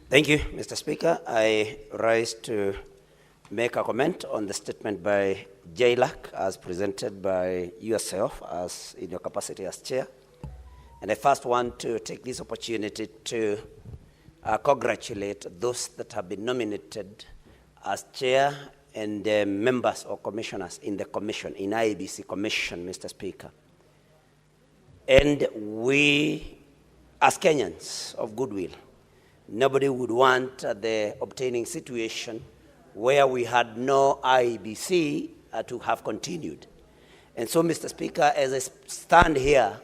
Thank you, Mr. Speaker. I rise to make a comment on the statement by JLAC as presented by yourself as in your capacity as chair. And I first want to take this opportunity to congratulate those that have been nominated as chair and members or commissioners in the commission, in IEBC commission, Mr. Speaker. And we, as Kenyans of goodwill, nobody would want the obtaining situation where we had no IEBC to have continued. And so, Mr. Speaker, as I stand here,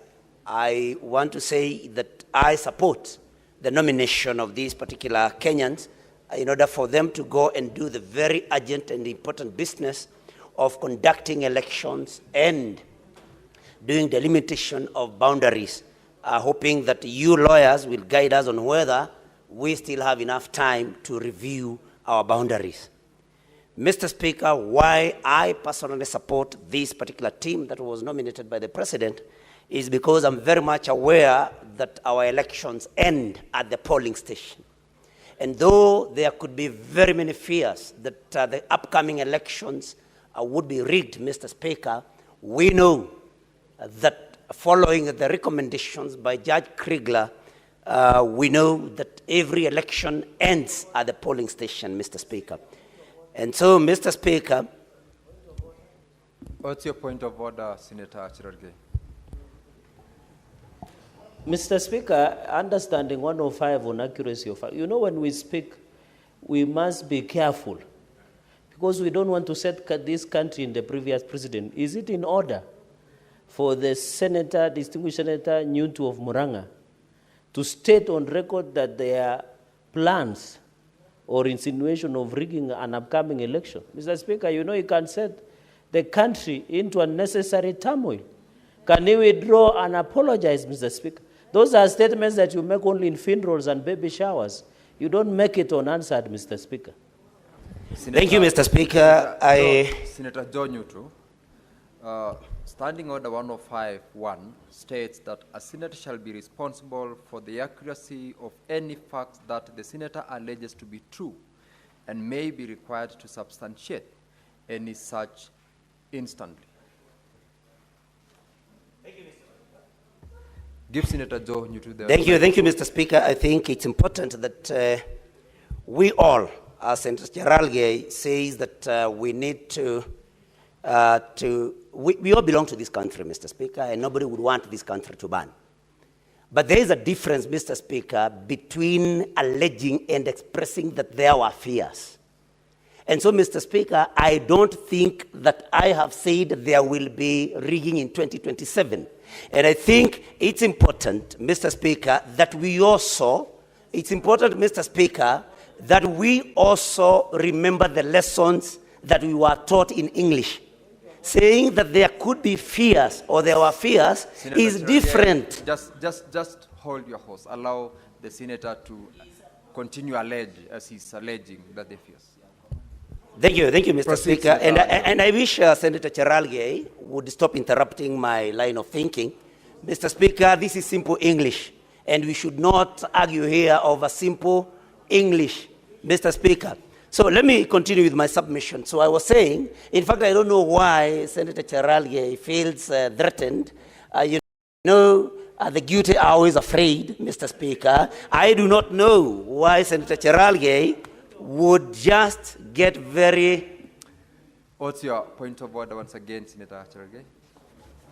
I want to say that I support the nomination of these particular Kenyans in order for them to go and do the very urgent and important business of conducting elections and doing the limitation of boundaries, hoping that you lawyers will guide us on whether we still have enough time to review our boundaries. Mr. Speaker, why I personally support this particular team that was nominated by the President is because I'm very much aware that our elections end at the polling station. And though there could be very many fears that the upcoming elections would be rigged, Mr. Speaker, we know that following the recommendations by Judge Kriegler, we know that every election ends at the polling station, Mr. Speaker. And so, Mr. Speaker. What's your point of order, Senator Cherargei? Mr. Speaker, understanding 105 on accuracy of fact, you know, when we speak, we must be careful because we don't want to set this country in the previous precedent. Is it in order for the Senator, distinguished Senator Nyutu of Muranga, to state on record that their plans or insinuation of rigging an upcoming election? Mr. Speaker, you know you can set the country into unnecessary turmoil. Can you withdraw and apologize, Mr. Speaker? Those are statements that you make only in funerals and baby showers. You don't make it unanswered, Mr. Speaker. Thank you, Mr. Speaker. Senator John Nyutu, Standing Order 105.1 states that a senator shall be responsible for the accuracy of any facts that the senator alleges to be true and may be required to substantiate any such instantly. Thank you, Mr. Give Senator Joe Nyutu the Thank you, Mr. Speaker. I think it's important that we all, as Senator Cherargei says, that we need to we all belong to this country, Mr. Speaker, and nobody would want this country to burn. But there is a difference, Mr. Speaker, between alleging and expressing that there were fears. And so, Mr. Speaker, I don't think that I have said there will be rigging in 2027. And I think it's important, Mr. Speaker, that we also, Mr. Speaker, that we also remember the lessons that we were taught in English. Saying that there could be fears or there were fears Senator is different. Just hold your horse. Allow the senator to continue as he's alleging that they fears. Thank you, Mr. Proceed, Speaker. And I wish Senator Cherargei would stop interrupting my line of thinking. Mr. Speaker, this is simple English, and we should not argue here over simple English, Mr. Speaker. So let me continue with my submission. So I was saying, in fact, I don't know why Senator Cherargei feels threatened. You know, the guilty are always afraid, Mr. Speaker. I do not know why Senator Cherargei would just get very... What's your point of order once again, Senator Cherargei?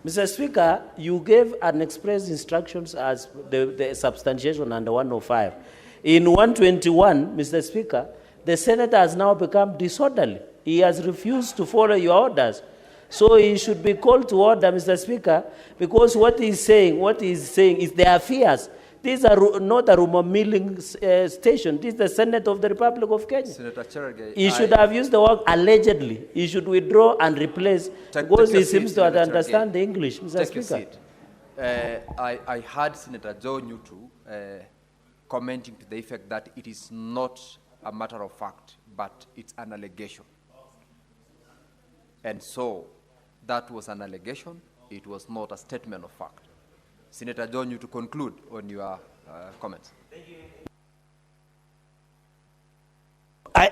Mr. Speaker, you gave an express instructions as the substantiation under 105. In 121, Mr. Speaker, the senator has now become disorderly. He has refused to follow your orders. So he should be called to order, Mr. Speaker, because what he's saying is there are fears. These are not a rumor milling station. This is the Senate of the Republic of Kenya. Senator Cherargei, he should have used the word allegedly. He should withdraw and replace because he seems to understand the English, Mr. Speaker. I heard Senator Joe Nyutu commenting to the effect that it is not a matter of fact, but it's an allegation. And so that was an allegation. It was not a statement of fact. Senator John, you to conclude on your comments. Thank you.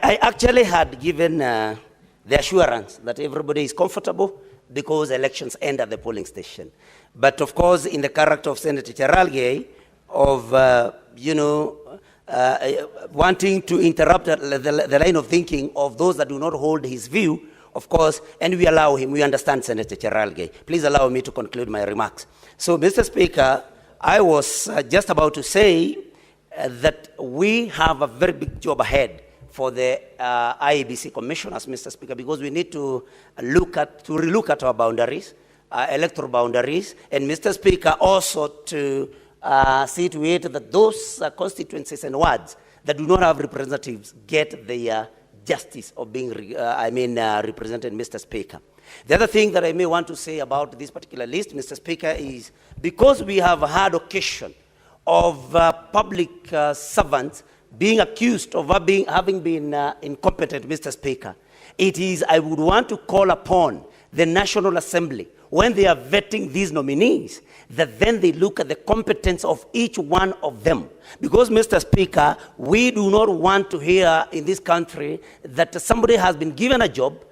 I actually had given the assurance that everybody is comfortable because elections end at the polling station. But of course, in the character of Senator Cherargei, of, wanting to interrupt the line of thinking of those that do not hold his view, of course, and we allow him, we understand Senator Cherargei. Please allow me to conclude my remarks. So, Mr. Speaker, I was just about to say that we have a very big job ahead for the IEBC commissioners, Mr. Speaker, because we need to relook at our boundaries, electoral boundaries, and Mr. Speaker, also to see to it that those constituencies and wards that do not have representatives get the justice of being represented, Mr. Speaker. The other thing that I may want to say about this particular list, Mr. Speaker, is because we have had occasion of public servants being accused of having been incompetent, Mr. Speaker, I would want to call upon the National Assembly, when they are vetting these nominees, that then they look at the competence of each one of them. Because, Mr. Speaker, we do not want to hear in this country that somebody has been given a job,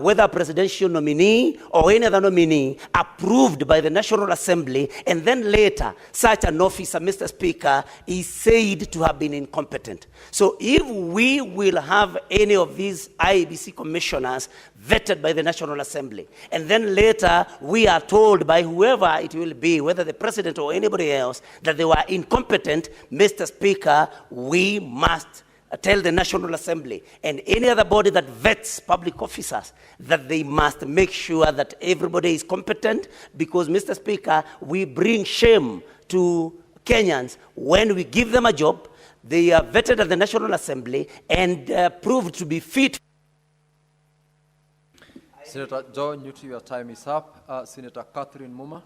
whether a presidential nominee or any other nominee, approved by the National Assembly, and then later such an officer, Mr. Speaker, is said to have been incompetent. So if we will have any of these IEBC commissioners vetted by the National Assembly, and then later we are told by whoever it will be, whether the president or anybody else, that they were incompetent, Mr. Speaker, we must tell the National Assembly and any other body that vets public officers that they must make sure that everybody is competent, because, Mr. Speaker, we bring shame to Kenyans when we give them a job, they are vetted at the National Assembly and proved to be fit. Senator Nyutu, your time is up. Senator Catherine Muma.